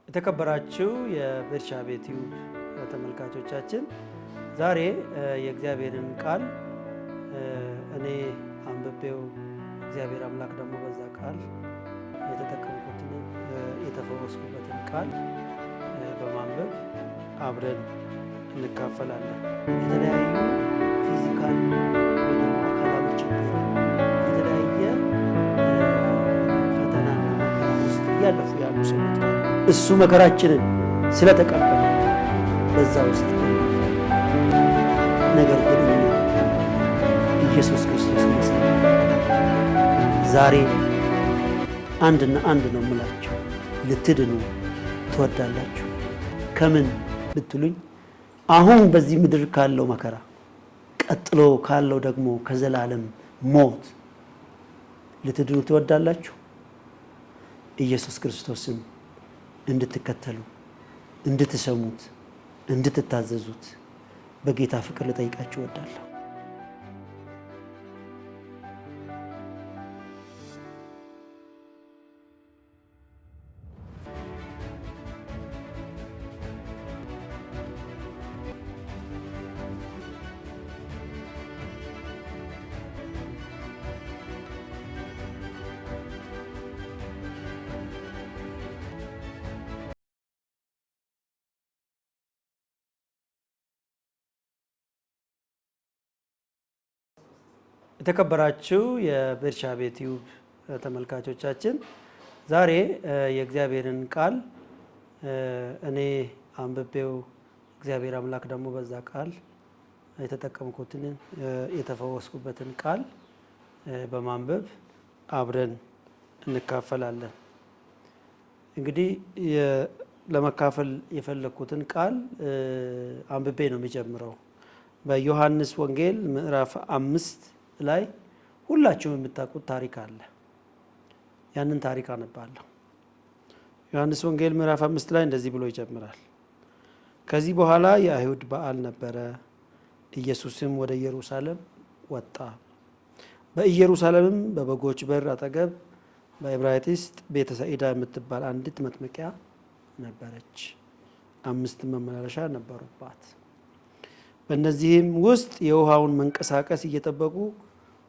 የተከበራችሁ የቤርሻቤ ቲዩብ ተመልካቾቻችን ዛሬ የእግዚአብሔርን ቃል እኔ አንብቤው እግዚአብሔር አምላክ ደግሞ በዛ ቃል የተጠቀምኩትን የተፈወስኩበትን ቃል በማንበብ አብረን እንካፈላለን። የተለያዩ ፊዚካል ወይ ደግሞ አካላዊ ችግር የተለያየ ፈተናና መከራ ውስጥ እያለፉ ያሉ ሰዎች እሱ መከራችንን ስለተቀበለ በዛ ውስጥ ነገር ግን ኢየሱስ ክርስቶስ ይመስገን ዛሬ አንድና አንድ ነው የምላችሁ፣ ልትድኑ ትወዳላችሁ። ከምን ብትሉኝ አሁን በዚህ ምድር ካለው መከራ ቀጥሎ ካለው ደግሞ ከዘላለም ሞት ልትድኑ ትወዳላችሁ። ኢየሱስ ክርስቶስን እንድትከተሉ፣ እንድትሰሙት፣ እንድትታዘዙት በጌታ ፍቅር ልጠይቃችሁ እወዳለሁ። የተከበራችሁ የቤርሻቤ ቲዩብ ተመልካቾቻችን ዛሬ የእግዚአብሔርን ቃል እኔ አንብቤው እግዚአብሔር አምላክ ደግሞ በዛ ቃል የተጠቀምኩትን የተፈወስኩበትን ቃል በማንበብ አብረን እንካፈላለን። እንግዲህ ለመካፈል የፈለኩትን ቃል አንብቤ ነው የሚጀምረው። በዮሐንስ ወንጌል ምዕራፍ 5 ላይ ሁላችሁም የምታውቁት ታሪክ አለ። ያንን ታሪክ አነባለሁ። ዮሐንስ ወንጌል ምዕራፍ 5 ላይ እንደዚህ ብሎ ይጀምራል። ከዚህ በኋላ የአይሁድ በዓል ነበረ። ኢየሱስም ወደ ኢየሩሳሌም ወጣ። በኢየሩሳሌምም በበጎች በር አጠገብ በዕብራይስጥ ቤተ ሰኢዳ የምትባል አንዲት መጥመቂያ ነበረች። 5 መመላለሻ ነበሩባት። በእነዚህም ውስጥ የውሃውን መንቀሳቀስ እየጠበቁ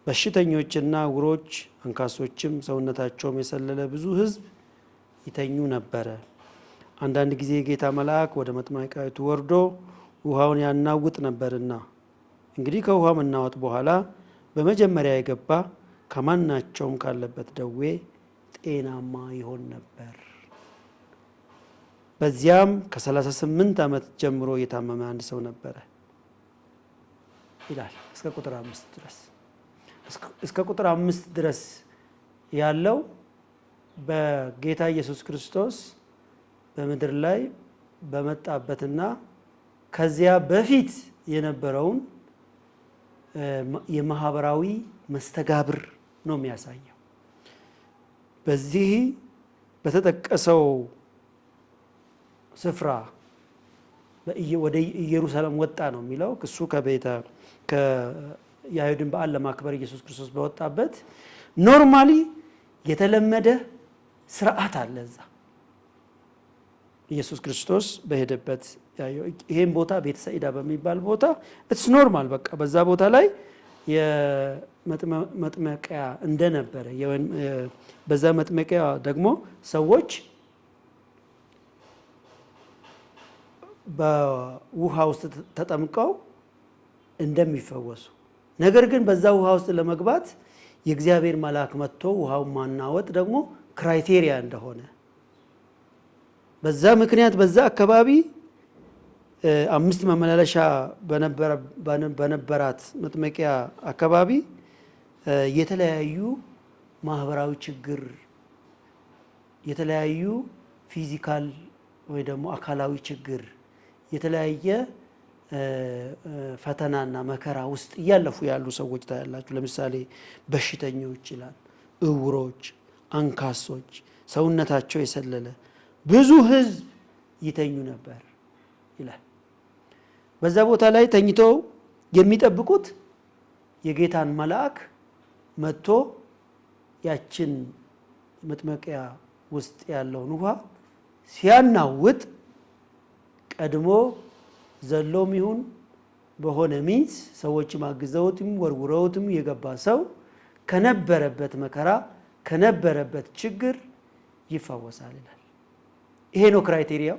በሽተኞችና ዕውሮች፣ አንካሶችም ሰውነታቸውም የሰለለ ብዙ ሕዝብ ይተኙ ነበረ። አንዳንድ ጊዜ የጌታ መልአክ ወደ መጥመቂያይቱ ወርዶ ውሃውን ያናውጥ ነበርና፣ እንግዲህ ከውሃ መናወጥ በኋላ በመጀመሪያ የገባ ከማናቸውም ካለበት ደዌ ጤናማ ይሆን ነበር። በዚያም ከ38 ዓመት ጀምሮ የታመመ አንድ ሰው ነበረ ይላል እስከ ቁጥር 5 ድረስ። እስከ ቁጥር 5 ድረስ ያለው በጌታ ኢየሱስ ክርስቶስ በምድር ላይ በመጣበትና ከዚያ በፊት የነበረውን የማህበራዊ መስተጋብር ነው የሚያሳየው። በዚህ በተጠቀሰው ስፍራ ወደ ኢየሩሳሌም ወጣ ነው የሚለው። እሱ የአይሁድን በዓል ለማክበር ኢየሱስ ክርስቶስ በወጣበት ኖርማሊ የተለመደ ስርዓት አለ እዛ ኢየሱስ ክርስቶስ በሄደበት። ይሄን ቦታ ቤተ ሰኢዳ በሚባል ቦታ ኢትስ ኖርማል፣ በቃ በዛ ቦታ ላይ የመጥመቂያ እንደነበረ፣ በዛ መጥመቂያ ደግሞ ሰዎች በውሃ ውስጥ ተጠምቀው እንደሚፈወሱ፣ ነገር ግን በዛ ውሃ ውስጥ ለመግባት የእግዚአብሔር መልአክ መጥቶ ውሃውን ማናወጥ ደግሞ ክራይቴሪያ እንደሆነ፣ በዛ ምክንያት በዛ አካባቢ 5 መመላለሻ በነበራት መጥመቂያ አካባቢ የተለያዩ ማህበራዊ ችግር፣ የተለያዩ ፊዚካል ወይ ደግሞ አካላዊ ችግር፣ የተለያየ ፈተናና መከራ ውስጥ እያለፉ ያሉ ሰዎች ታያላችሁ። ለምሳሌ በሽተኞች ይላል፣ ዕውሮች፣ አንካሶች፣ ሰውነታቸው የሰለለ ብዙ ሕዝብ ይተኙ ነበር ይላል። በዛ ቦታ ላይ ተኝተው የሚጠብቁት የጌታን መልአክ መጥቶ ያችን መጥመቂያ ውስጥ ያለውን ውሃ ሲያናውጥ ቀድሞ ዘሎም ይሁን በሆነ ሚንስ ሰዎችም አግዘውትም ወርውረውትም የገባ ሰው ከነበረበት መከራ ከነበረበት ችግር ይፈወሳል ይላል። ይሄ ነው ክራይቴሪያው።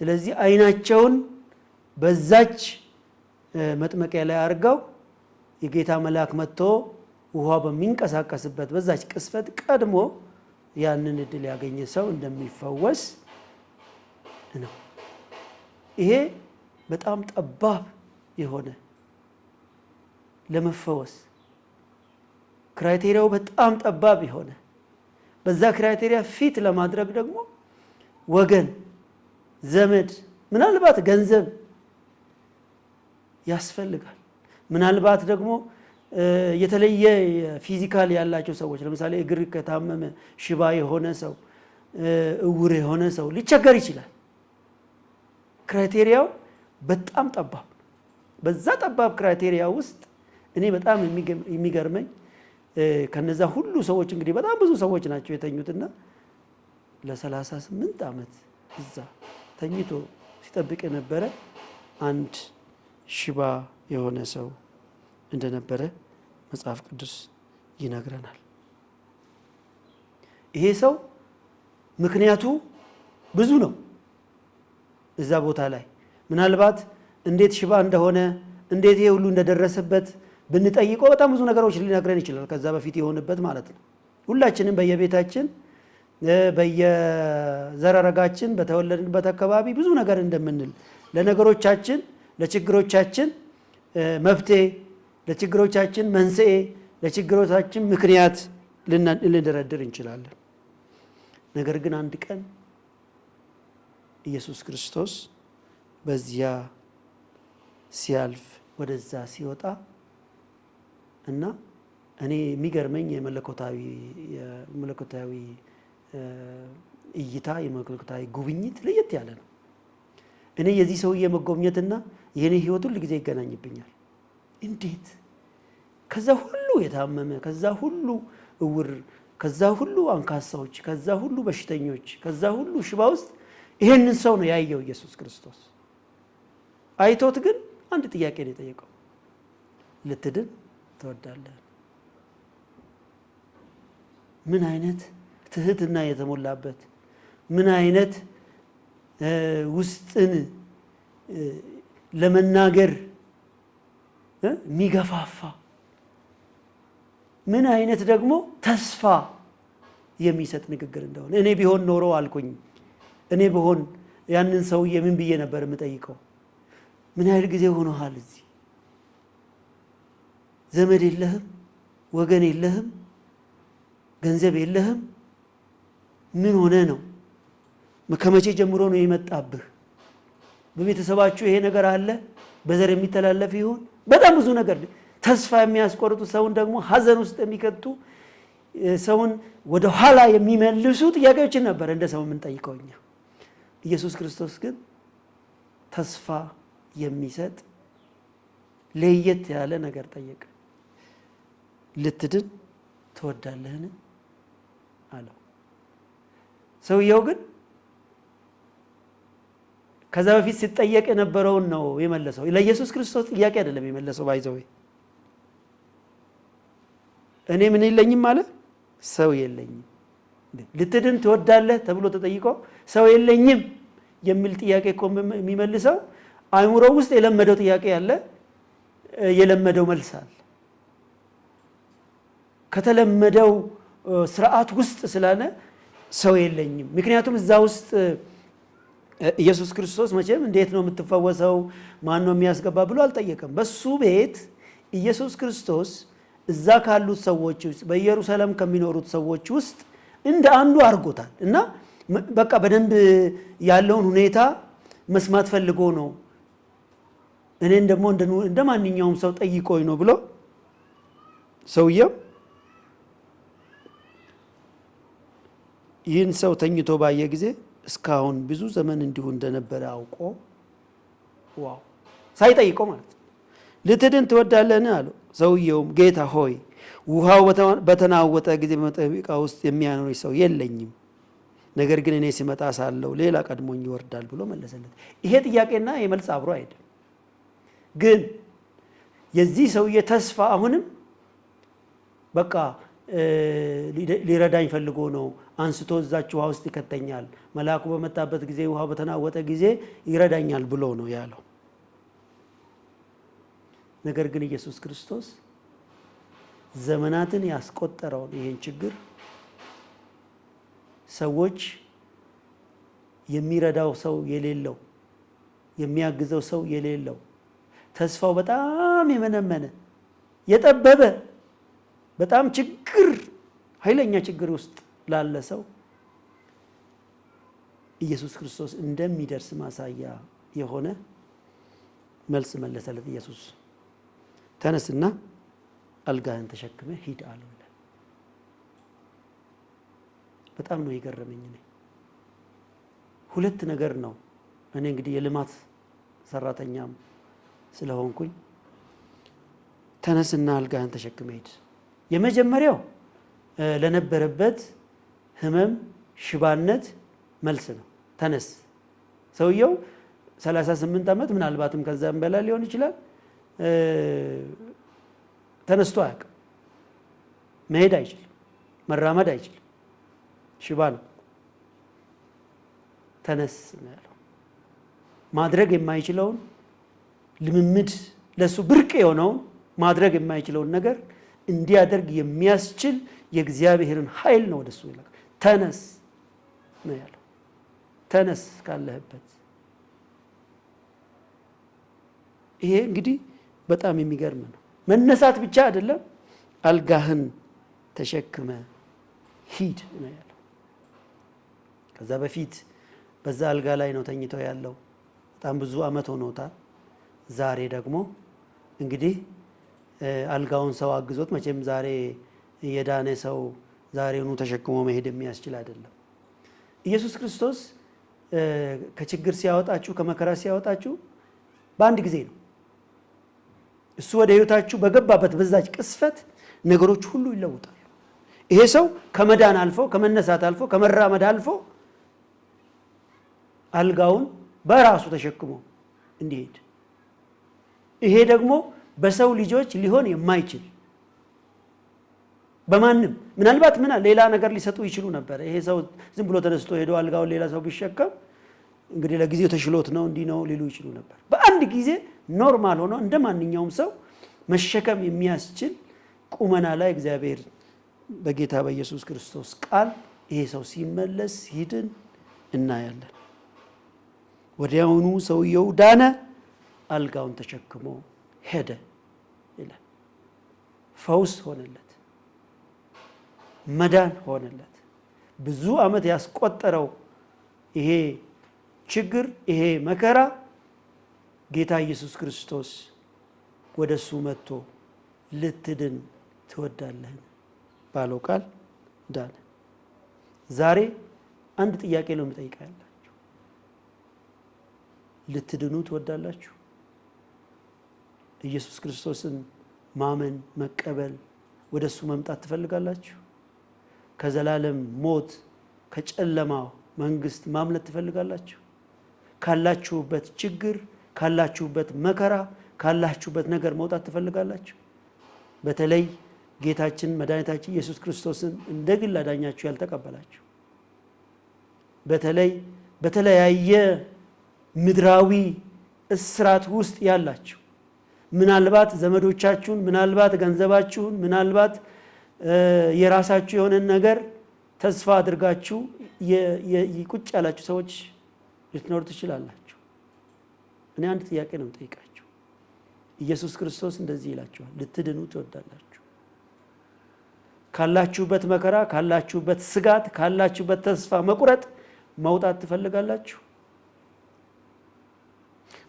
ስለዚህ አይናቸውን በዛች መጥመቂያ ላይ አድርገው የጌታ መልአክ መጥቶ ውሃ በሚንቀሳቀስበት በዛች ቅስፈት ቀድሞ ያንን እድል ያገኘ ሰው እንደሚፈወስ ነው። ይሄ በጣም ጠባብ የሆነ ለመፈወስ ክራይቴሪያው በጣም ጠባብ የሆነ በዛ ክራይቴሪያ ፊት ለማድረግ ደግሞ ወገን፣ ዘመድ፣ ምናልባት ገንዘብ ያስፈልጋል። ምናልባት ደግሞ የተለየ ፊዚካል ያላቸው ሰዎች ለምሳሌ እግር ከታመመ ሽባ የሆነ ሰው፣ እውር የሆነ ሰው ሊቸገር ይችላል። ክራይቴሪያው በጣም ጠባብ። በዛ ጠባብ ክራይቴሪያ ውስጥ እኔ በጣም የሚገርመኝ ከነዛ ሁሉ ሰዎች እንግዲህ በጣም ብዙ ሰዎች ናቸው የተኙትና ለ38 ዓመት እዛ ተኝቶ ሲጠብቅ የነበረ አንድ ሽባ የሆነ ሰው እንደነበረ መጽሐፍ ቅዱስ ይነግረናል። ይሄ ሰው ምክንያቱ ብዙ ነው። እዛ ቦታ ላይ ምናልባት እንዴት ሽባ እንደሆነ እንዴት ይሄ ሁሉ እንደደረሰበት ብንጠይቀው በጣም ብዙ ነገሮች ሊነግረን ይችላል። ከዛ በፊት የሆነበት ማለት ነው። ሁላችንም በየቤታችን በየዘረረጋችን በተወለድንበት አካባቢ ብዙ ነገር እንደምንል ለነገሮቻችን ለችግሮቻችን መፍትሄ፣ ለችግሮቻችን መንስኤ፣ ለችግሮቻችን ምክንያት ልንደረድር እንችላለን። ነገር ግን አንድ ቀን ኢየሱስ ክርስቶስ በዚያ ሲያልፍ ወደዛ ሲወጣ እና እኔ የሚገርመኝ የመለኮታዊ እይታ የመለኮታዊ ጉብኝት ለየት ያለ ነው። እኔ የዚህ ሰውዬ መጎብኘትና የኔ ህይወት ሁሉ ጊዜ ይገናኝብኛል። እንዴት ከዛ ሁሉ የታመመ ከዛ ሁሉ እውር ከዛ ሁሉ አንካሳዎች ከዛ ሁሉ በሽተኞች ከዛ ሁሉ ሽባ ውስጥ ይሄንን ሰው ነው ያየው ኢየሱስ ክርስቶስ። አይቶት ግን አንድ ጥያቄ ነው የጠየቀው፣ ልትድን ትወዳለህ? ምን አይነት ትህትና የተሞላበት ምን አይነት ውስጥን ለመናገር የሚገፋፋ ምን አይነት ደግሞ ተስፋ የሚሰጥ ንግግር እንደሆነ። እኔ ቢሆን ኖሮ አልኩኝ፣ እኔ ብሆን ያንን ሰውዬ ምን ብዬ ነበር የምጠይቀው? ምን ያህል ጊዜ ሆኖሃል እዚህ? ዘመድ የለህም፣ ወገን የለህም፣ ገንዘብ የለህም፣ ምን ሆነ ነው? ከመቼ ጀምሮ ነው የመጣብህ? በቤተሰባችሁ ይሄ ነገር አለ? በዘር የሚተላለፍ ይሆን? በጣም ብዙ ነገር ተስፋ የሚያስቆርጡ ሰውን ደግሞ ሀዘን ውስጥ የሚከቱ ሰውን ወደ ኋላ የሚመልሱ ጥያቄዎችን ነበር እንደ ሰው የምንጠይቀው እኛ። ኢየሱስ ክርስቶስ ግን ተስፋ የሚሰጥ ለየት ያለ ነገር ጠየቀ። ልትድን ትወዳለህን አለው። ሰውየው ግን ከዛ በፊት ሲጠየቅ የነበረውን ነው የመለሰው። ለኢየሱስ ክርስቶስ ጥያቄ አይደለም የመለሰው። ባይዘው እኔ ምን የለኝም አለ፣ ሰው የለኝም። ልትድን ትወዳለህ ተብሎ ተጠይቆ ሰው የለኝም የሚል ጥያቄ እኮ የሚመልሰው አእምሮ ውስጥ የለመደው ጥያቄ ያለ የለመደው መልስ አለ። ከተለመደው ስርዓት ውስጥ ስላለ ሰው የለኝም። ምክንያቱም እዛ ውስጥ ኢየሱስ ክርስቶስ መቼም እንዴት ነው የምትፈወሰው ማን ነው የሚያስገባ ብሎ አልጠየቀም። በሱ ቤት ኢየሱስ ክርስቶስ እዛ ካሉት ሰዎች ውስጥ በኢየሩሳሌም ከሚኖሩት ሰዎች ውስጥ እንደ አንዱ አድርጎታል እና በቃ በደንብ ያለውን ሁኔታ መስማት ፈልጎ ነው። እኔን ደግሞ እንደ ማንኛውም ሰው ጠይቆኝ ነው ብሎ ሰውየው ይህን ሰው ተኝቶ ባየ ጊዜ እስካሁን ብዙ ዘመን እንዲሁ እንደነበረ አውቆ ዋው ሳይጠይቀው ማለት ነው ልትድን ትወዳለህን አለው። ሰውየውም ጌታ ሆይ ውሃው በተናወጠ ጊዜ በመጠቢቃ ውስጥ የሚያኖር ሰው የለኝም፣ ነገር ግን እኔ ሲመጣ ሳለው ሌላ ቀድሞኝ ይወርዳል ብሎ መለሰለት። ይሄ ጥያቄና የመልስ አብሮ አይደለም። ግን የዚህ ሰውዬ ተስፋ አሁንም በቃ ሊረዳኝ ፈልጎ ነው፣ አንስቶ እዛች ውሃ ውስጥ ይከተኛል፣ መልአኩ በመጣበት ጊዜ ውሃው በተናወጠ ጊዜ ይረዳኛል ብሎ ነው ያለው። ነገር ግን ኢየሱስ ክርስቶስ ዘመናትን ያስቆጠረውን ይሄን ችግር ሰዎች የሚረዳው ሰው የሌለው፣ የሚያግዘው ሰው የሌለው፣ ተስፋው በጣም የመነመነ የጠበበ በጣም ችግር ኃይለኛ ችግር ውስጥ ላለ ሰው ኢየሱስ ክርስቶስ እንደሚደርስ ማሳያ የሆነ መልስ መለሰለት። ኢየሱስ ተነስና አልጋህን ተሸክመ ሂድ አለው። በጣም ነው የገረመኝ። ሁለት ነገር ነው። እኔ እንግዲህ የልማት ሰራተኛም ስለሆንኩኝ ተነስና አልጋህን ተሸክመ ሂድ። የመጀመሪያው ለነበረበት ህመም፣ ሽባነት መልስ ነው። ተነስ። ሰውየው 38 ዓመት ምናልባትም ከዛም በላይ ሊሆን ይችላል ተነስቶ አያውቅም። መሄድ አይችልም፣ መራመድ አይችልም፣ ሽባ ነው። ተነስ ነው ያለው። ማድረግ የማይችለውን ልምምድ፣ ለሱ ብርቅ የሆነውን ማድረግ የማይችለውን ነገር እንዲያደርግ የሚያስችል የእግዚአብሔርን ኃይል ነው ወደሱ ይላል። ተነስ ነው ያለው። ተነስ ካለህበት። ይሄ እንግዲህ በጣም የሚገርም ነው። መነሳት ብቻ አይደለም፣ አልጋህን ተሸክመ ሂድ ነው ያለው። ከዛ በፊት በዛ አልጋ ላይ ነው ተኝተው ያለው። በጣም ብዙ አመት ሆኖታል። ዛሬ ደግሞ እንግዲህ አልጋውን ሰው አግዞት፣ መቼም ዛሬ የዳነ ሰው ዛሬውኑ ተሸክሞ መሄድ የሚያስችል አይደለም። ኢየሱስ ክርስቶስ ከችግር ሲያወጣችሁ፣ ከመከራ ሲያወጣችሁ በአንድ ጊዜ ነው። እሱ ወደ ህይወታችሁ በገባበት በዛች ቅስፈት ነገሮች ሁሉ ይለውጣሉ። ይሄ ሰው ከመዳን አልፎ፣ ከመነሳት አልፎ፣ ከመራመድ አልፎ አልጋውን በራሱ ተሸክሞ እንዲሄድ፣ ይሄ ደግሞ በሰው ልጆች ሊሆን የማይችል በማንም ምናልባት ሌላ ነገር ሊሰጡ ይችሉ ነበር። ይሄ ሰው ዝም ብሎ ተነስቶ ሄዶ አልጋውን ሌላ ሰው ቢሸከም እንግዲህ ለጊዜው ተሽሎት ነው እንዲህ ነው ሊሉ ይችሉ ነበር። በአንድ ጊዜ ኖርማል ሆኖ እንደ ማንኛውም ሰው መሸከም የሚያስችል ቁመና ላይ እግዚአብሔር በጌታ በኢየሱስ ክርስቶስ ቃል ይሄ ሰው ሲመለስ ሲድን እናያለን። ወዲያውኑ ሰውየው ዳነ፣ አልጋውን ተሸክሞ ሄደ ይላል። ፈውስ ሆነለት፣ መዳን ሆነለት። ብዙ ዓመት ያስቆጠረው ይሄ ችግር፣ ይሄ መከራ ጌታ ኢየሱስ ክርስቶስ ወደሱ መጥቶ ልትድን ትወዳለህን ባለው ቃል ዳነ። ዛሬ አንድ ጥያቄ ነው የምጠይቃለሁ። ልትድኑ ትወዳላችሁ? ኢየሱስ ክርስቶስን ማመን፣ መቀበል፣ ወደሱ መምጣት ትፈልጋላችሁ? ከዘላለም ሞት፣ ከጨለማው መንግስት ማምለጥ ትፈልጋላችሁ? ካላችሁበት ችግር፣ ካላችሁበት መከራ፣ ካላችሁበት ነገር መውጣት ትፈልጋላችሁ? በተለይ ጌታችን መድኃኒታችን ኢየሱስ ክርስቶስን እንደ ግል አዳኛችሁ ያልተቀበላችሁ፣ በተለይ በተለያየ ምድራዊ እስራት ውስጥ ያላችሁ፣ ምናልባት ዘመዶቻችሁን፣ ምናልባት ገንዘባችሁን፣ ምናልባት የራሳችሁ የሆነን ነገር ተስፋ አድርጋችሁ ቁጭ ያላችሁ ሰዎች ልትኖሩ ትችላላችሁ። እኔ አንድ ጥያቄ ነው የምጠይቃችሁ። ኢየሱስ ክርስቶስ እንደዚህ ይላችኋል፣ ልትድኑ ትወዳላችሁ? ካላችሁበት መከራ፣ ካላችሁበት ስጋት፣ ካላችሁበት ተስፋ መቁረጥ መውጣት ትፈልጋላችሁ?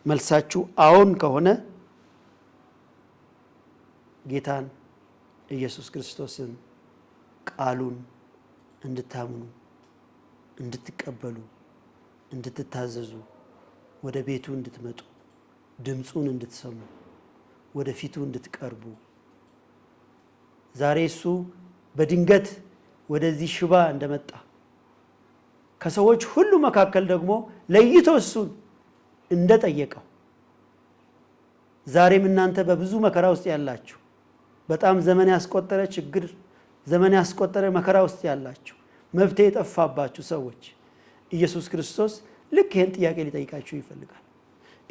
መልሳችሁ አዎን ከሆነ ጌታን ኢየሱስ ክርስቶስን ቃሉን እንድታምኑ፣ እንድትቀበሉ፣ እንድትታዘዙ፣ ወደ ቤቱ እንድትመጡ፣ ድምፁን እንድትሰሙ፣ ወደ ፊቱ እንድትቀርቡ፣ ዛሬ እሱ በድንገት ወደዚህ ሽባ እንደመጣ ከሰዎች ሁሉ መካከል ደግሞ ለይቶ እሱን እንደጠየቀው ዛሬም እናንተ በብዙ መከራ ውስጥ ያላችሁ በጣም ዘመን ያስቆጠረ ችግር ዘመን ያስቆጠረ መከራ ውስጥ ያላችሁ መፍትሄ የጠፋባችሁ ሰዎች ኢየሱስ ክርስቶስ ልክ ይህን ጥያቄ ሊጠይቃችሁ ይፈልጋል።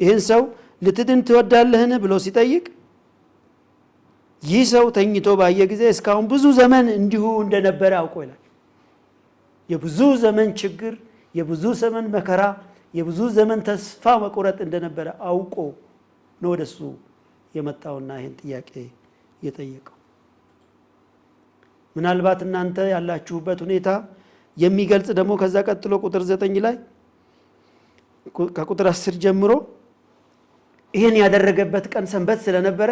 ይህን ሰው ልትድን ትወዳለህን ብሎ ሲጠይቅ ይህ ሰው ተኝቶ ባየ ጊዜ እስካሁን ብዙ ዘመን እንዲሁ እንደነበረ አውቆ ይላል። የብዙ ዘመን ችግር፣ የብዙ ዘመን መከራ፣ የብዙ ዘመን ተስፋ መቁረጥ እንደነበረ አውቆ ነው ወደሱ የመጣውና ይህን ጥያቄ የጠየቀው። ምናልባት እናንተ ያላችሁበት ሁኔታ የሚገልጽ ደግሞ ከዛ ቀጥሎ ቁጥር 9 ላይ ከቁጥር 10 ጀምሮ ይህን ያደረገበት ቀን ሰንበት ስለነበረ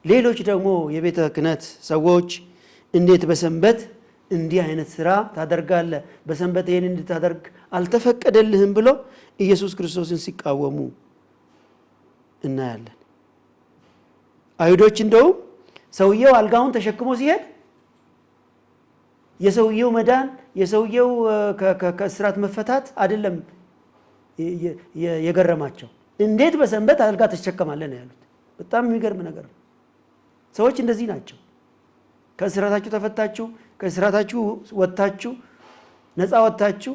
ሌሎች ደግሞ የቤተ ክህነት ሰዎች እንዴት በሰንበት እንዲህ አይነት ስራ ታደርጋለህ? በሰንበት ይህን እንድታደርግ አልተፈቀደልህም ብሎ ኢየሱስ ክርስቶስን ሲቃወሙ እናያለን። አይሁዶች እንደውም ሰውየው አልጋውን ተሸክሞ ሲሄድ የሰውየው መዳን የሰውየው ከእስራት መፈታት አይደለም የገረማቸው፣ እንዴት በሰንበት አልጋ ተሸከማለህ ነው ያሉት። በጣም የሚገርም ነገር ነው። ሰዎች እንደዚህ ናቸው። ከእስራታችሁ ተፈታችሁ፣ ከእስራታችሁ ወጥታችሁ፣ ነፃ ወጥታችሁ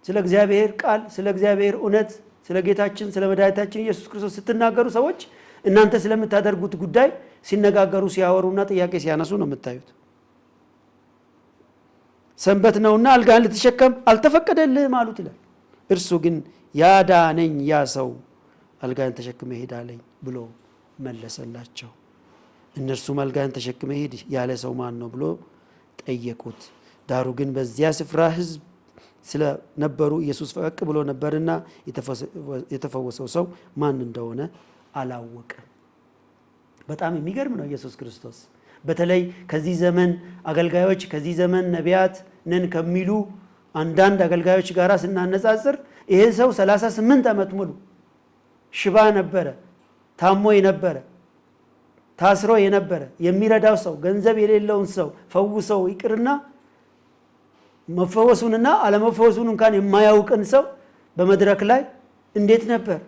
ስለ እግዚአብሔር ቃል፣ ስለ እግዚአብሔር እውነት፣ ስለ ጌታችን ስለ መድኃኒታችን ኢየሱስ ክርስቶስ ስትናገሩ ሰዎች እናንተ ስለምታደርጉት ጉዳይ ሲነጋገሩ ሲያወሩና ጥያቄ ሲያነሱ ነው የምታዩት። ሰንበት ነውና አልጋን ልትሸከም አልተፈቀደልህም አሉት ይላል። እርሱ ግን ያዳነኝ ያ ሰው አልጋን ተሸክመ ሄድ አለኝ ብሎ መለሰላቸው። እነርሱም አልጋን ተሸክመ ሄድ ያለ ሰው ማን ነው ብሎ ጠየቁት። ዳሩ ግን በዚያ ስፍራ ሕዝብ ስለነበሩ ኢየሱስ ፈቀቅ ብሎ ነበርና የተፈወሰው ሰው ማን እንደሆነ አላወቀም። በጣም የሚገርም ነው። ኢየሱስ ክርስቶስ በተለይ ከዚህ ዘመን አገልጋዮች ከዚህ ዘመን ነቢያት ነን ከሚሉ አንዳንድ አገልጋዮች ጋር ስናነጻጽር ይሄ ሰው 38 ዓመት ሙሉ ሽባ ነበረ፣ ታሞ የነበረ፣ ታስሮ የነበረ፣ የሚረዳው ሰው ገንዘብ የሌለውን ሰው ፈውሰው ይቅርና መፈወሱንና አለመፈወሱን እንኳን የማያውቅን ሰው በመድረክ ላይ እንዴት ነበር?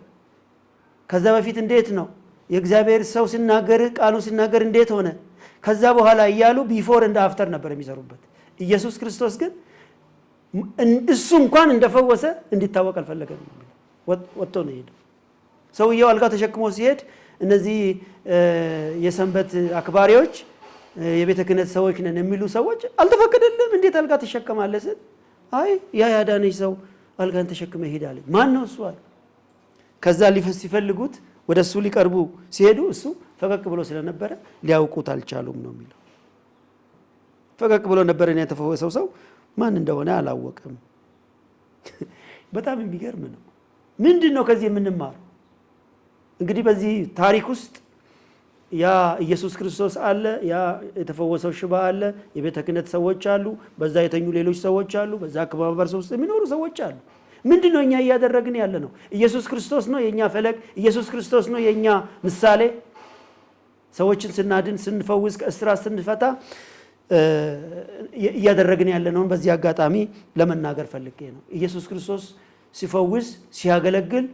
ከዛ በፊት እንዴት ነው? የእግዚአብሔር ሰው ሲናገር ቃሉ ሲናገር እንዴት ሆነ? ከዛ በኋላ እያሉ ቢፎር እንደ አፍተር ነበር የሚሰሩበት። ኢየሱስ ክርስቶስ ግን እሱ እንኳን እንደፈወሰ እንዲታወቅ አልፈለገም። ወጥቶ ነው ሄደ። ሰውየው አልጋ ተሸክሞ ሲሄድ እነዚህ የሰንበት አክባሪዎች የቤተ ክህነት ሰዎች ነን የሚሉ ሰዎች አልተፈቀደልም እንዴት አልጋ ተሸከማለህ ስል አይ ያ ያዳነኝ ሰው አልጋን ተሸክመ ይሄዳል። ማን ነው እሱ አለ። ከዛ ሲፈልጉት ወደ እሱ ሊቀርቡ ሲሄዱ እሱ ፈቀቅ ብሎ ስለነበረ ሊያውቁት አልቻሉም ነው የሚለው። ፈቀቅ ብሎ ነበር እና የተፈወሰው ሰው ማን እንደሆነ አላወቀም። በጣም የሚገርም ነው። ምንድን ነው ከዚህ የምንማረው? እንግዲህ በዚህ ታሪክ ውስጥ ያ ኢየሱስ ክርስቶስ አለ፣ ያ የተፈወሰው ሽባ አለ፣ የቤተ ክህነት ሰዎች አሉ፣ በዛ የተኙ ሌሎች ሰዎች አሉ፣ በዛ አካባቢ ውስጥ የሚኖሩ ሰዎች አሉ። ምንድን ነው እኛ እያደረግን ያለ ነው? ኢየሱስ ክርስቶስ ነው የኛ ፈለግ፣ ኢየሱስ ክርስቶስ ነው የኛ ምሳሌ። ሰዎችን ስናድን፣ ስንፈውስ፣ ከእስራት ስንፈታ እያደረግን ያለ ነው። በዚህ አጋጣሚ ለመናገር ፈልጌ ነው። ኢየሱስ ክርስቶስ ሲፈውስ ሲያገለግል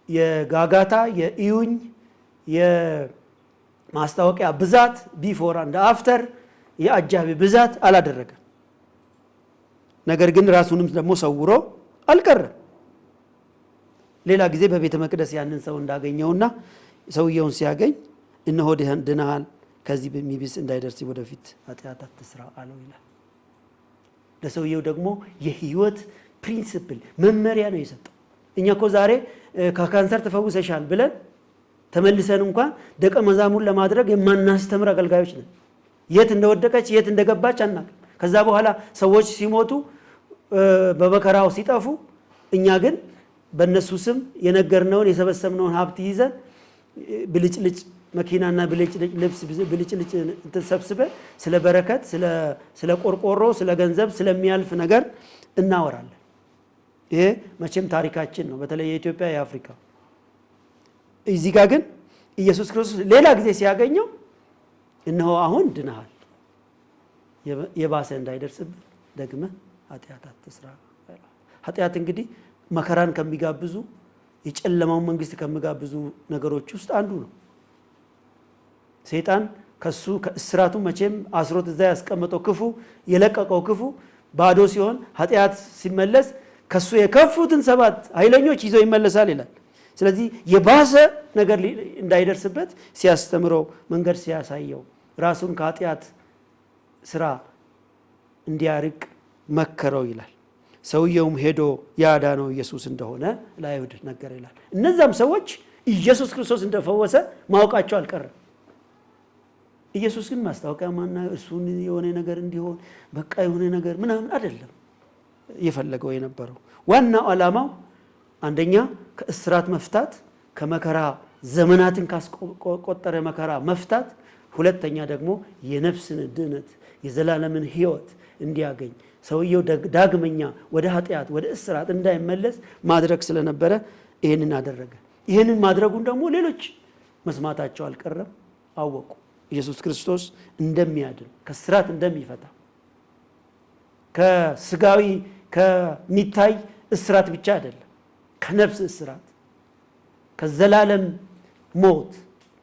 የጋጋታ የኢዩኝ የማስታወቂያ ብዛት ቢፎር አንድ አፍተር የአጃቢ ብዛት አላደረገም። ነገር ግን ራሱንም ደግሞ ሰውሮ አልቀረም። ሌላ ጊዜ በቤተ መቅደስ ያንን ሰው እንዳገኘውና ሰውየውን ሲያገኝ እነሆ ድነሃል፣ ከዚህ በሚብስ እንዳይደርስ ወደፊት ኃጢአት አትስራ አለው ይላል። ለሰውየው ደግሞ የህይወት ፕሪንሲፕል መመሪያ ነው የሰጠው። እኛ እኮ ዛሬ ከካንሰር ተፈውሰሻል ብለን ተመልሰን እንኳን ደቀ መዛሙር ለማድረግ የማናስተምር አገልጋዮች ነን። የት እንደወደቀች የት እንደገባች አናውቅም። ከዛ በኋላ ሰዎች ሲሞቱ በመከራው ሲጠፉ እኛ ግን በእነሱ ስም የነገርነውን የሰበሰብነውን ሀብት ይዘን ብልጭልጭ መኪናና ብልጭልጭ ልብስ ብልጭልጭ ተሰብስበን ስለ በረከት ስለ ቆርቆሮ ስለ ገንዘብ ስለሚያልፍ ነገር እናወራለን። ይሄ መቼም ታሪካችን ነው፣ በተለይ የኢትዮጵያ የአፍሪካ። እዚህ ጋር ግን ኢየሱስ ክርስቶስ ሌላ ጊዜ ሲያገኘው እነሆ አሁን ድነሃል፣ የባሰ እንዳይደርስብህ ደግመህ ኃጢአት አትስራ። ኃጢአት እንግዲህ መከራን ከሚጋብዙ የጨለማውን መንግስት ከሚጋብዙ ነገሮች ውስጥ አንዱ ነው። ሰይጣን ከሱ ከእስራቱ መቼም አስሮት እዛ ያስቀመጠው ክፉ የለቀቀው ክፉ ባዶ ሲሆን ኃጢአት ሲመለስ ከሱ የከፉትን 7 ኃይለኞች ይዞ ይመለሳል ይላል። ስለዚህ የባሰ ነገር እንዳይደርስበት ሲያስተምረው መንገድ ሲያሳየው ራሱን ከኃጢአት ስራ እንዲያርቅ መከረው ይላል። ሰውየውም ሄዶ ያዳነው ኢየሱስ እንደሆነ ለአይሁድ ነገር ይላል። እነዛም ሰዎች ኢየሱስ ክርስቶስ እንደፈወሰ ማወቃቸው አልቀረም። ኢየሱስ ግን ማስታወቂያ ማና እሱን የሆነ ነገር እንዲሆን በቃ የሆነ ነገር ምናምን አይደለም የፈለገው የነበረው። ዋናው ዓላማው አንደኛ ከእስራት መፍታት፣ ከመከራ ዘመናትን ካስቆጠረ መከራ መፍታት፣ ሁለተኛ ደግሞ የነፍስን ድነት የዘላለምን ሕይወት እንዲያገኝ ሰውየው ዳግመኛ ወደ ኃጢአት ወደ እስራት እንዳይመለስ ማድረግ ስለነበረ ይሄንን አደረገ። ይሄንን ማድረጉን ደግሞ ሌሎች መስማታቸው አልቀረም፣ አወቁ። ኢየሱስ ክርስቶስ እንደሚያድን ከእስራት እንደሚፈታ ከስጋዊ ከሚታይ እስራት ብቻ አይደለም፣ ከነፍስ እስራት ከዘላለም ሞት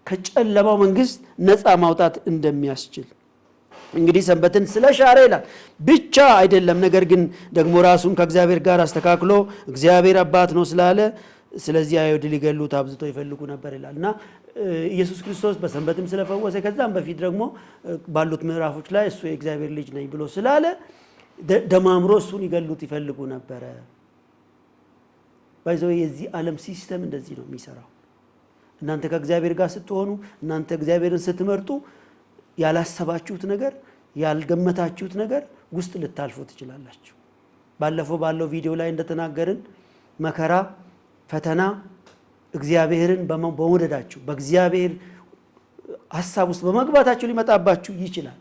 ከጨለማው መንግስት ነፃ ማውጣት እንደሚያስችል እንግዲህ ሰንበትን ስለሻረ ይላል ብቻ አይደለም፣ ነገር ግን ደግሞ ራሱን ከእግዚአብሔር ጋር አስተካክሎ እግዚአብሔር አባት ነው ስላለ ስለዚህ አይሁድ ሊገሉት አብዝተው ይፈልጉ ነበር ይላል እና ኢየሱስ ክርስቶስ በሰንበትም ስለፈወሰ ከዛም በፊት ደግሞ ባሉት ምዕራፎች ላይ እሱ የእግዚአብሔር ልጅ ነኝ ብሎ ስላለ ደማምሮ እሱን ይገሉት ይፈልጉ ነበር። ባይዘው የዚህ ዓለም ሲስተም እንደዚህ ነው የሚሰራው። እናንተ ከእግዚአብሔር ጋር ስትሆኑ፣ እናንተ እግዚአብሔርን ስትመርጡ ያላሰባችሁት ነገር ያልገመታችሁት ነገር ውስጥ ልታልፉ ትችላላችሁ። ባለፈው ባለው ቪዲዮ ላይ እንደተናገርን መከራ ፈተና እግዚአብሔርን በመውደዳችሁ በእግዚአብሔር ሐሳብ ውስጥ በመግባታችሁ ሊመጣባችሁ ይችላል።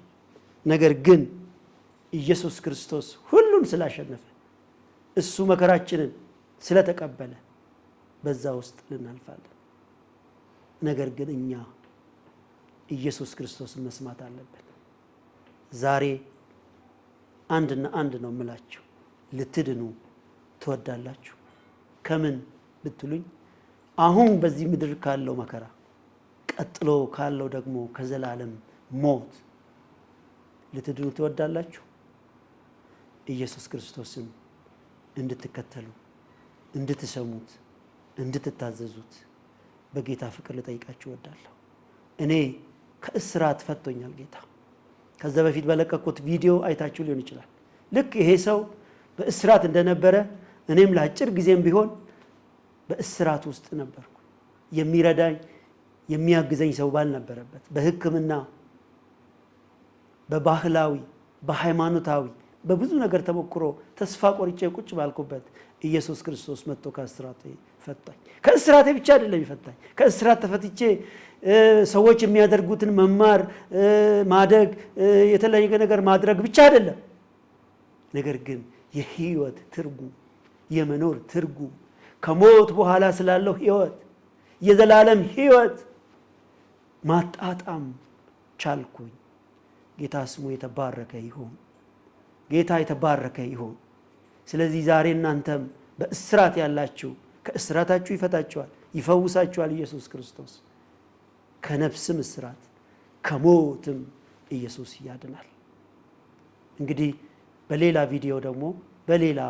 ነገር ግን ኢየሱስ ክርስቶስ ሁሉን ስላሸነፈ እሱ መከራችንን ስለተቀበለ በዛ ውስጥ ልናልፋለን። ነገር ግን እኛ ኢየሱስ ክርስቶስን መስማት አለብን። ዛሬ አንድና አንድ ነው የምላችሁ፣ ልትድኑ ትወዳላችሁ? ከምን ብትሉኝ አሁን በዚህ ምድር ካለው መከራ ቀጥሎ ካለው ደግሞ ከዘላለም ሞት ልትድኑ ትወዳላችሁ? ኢየሱስ ክርስቶስን እንድትከተሉ እንድትሰሙት እንድትታዘዙት በጌታ ፍቅር ልጠይቃችሁ እወዳለሁ። እኔ ከእስራት ፈቶኛል ጌታ። ከዛ በፊት በለቀቁት ቪዲዮ አይታችሁ ሊሆን ይችላል። ልክ ይሄ ሰው በእስራት እንደነበረ እኔም ለአጭር ጊዜም ቢሆን በእስራት ውስጥ ነበርኩ። የሚረዳኝ የሚያግዘኝ ሰው ባልነበረበት በሕክምና በባህላዊ በሃይማኖታዊ በብዙ ነገር ተሞክሮ ተስፋ ቆርጬ ቁጭ ባልኩበት ኢየሱስ ክርስቶስ መጥቶ ከእስራቴ ፈታኝ። ከእስራቴ ብቻ አይደለም ይፈታኝ። ከእስራት ተፈትቼ ሰዎች የሚያደርጉትን መማር ማደግ የተለያየ ነገር ማድረግ ብቻ አይደለም፣ ነገር ግን የህይወት ትርጉም የመኖር ትርጉም ከሞት በኋላ ስላለው ህይወት የዘላለም ህይወት ማጣጣም ቻልኩኝ። ጌታ ስሙ የተባረከ ይሁን። ጌታ የተባረከ ይሁን። ስለዚህ ዛሬ እናንተም በእስራት ያላችሁ ከእስራታችሁ ይፈታችኋል፣ ይፈውሳችኋል ኢየሱስ ክርስቶስ። ከነፍስም እስራት ከሞትም ኢየሱስ ያድናል። እንግዲህ በሌላ ቪዲዮ ደግሞ በሌላ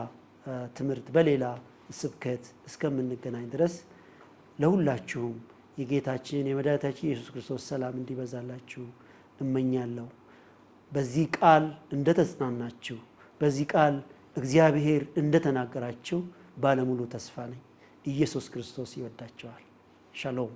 ትምህርት በሌላ ስብከት እስከምንገናኝ ድረስ ለሁላችሁም የጌታችን የመድኃኒታችን ኢየሱስ ክርስቶስ ሰላም እንዲበዛላችሁ እመኛለሁ። በዚህ ቃል እንደተጽናናችሁ፣ በዚህ ቃል እግዚአብሔር እንደተናገራችሁ ባለሙሉ ተስፋ ነኝ። ኢየሱስ ክርስቶስ ይወዳችኋል። ሻሎም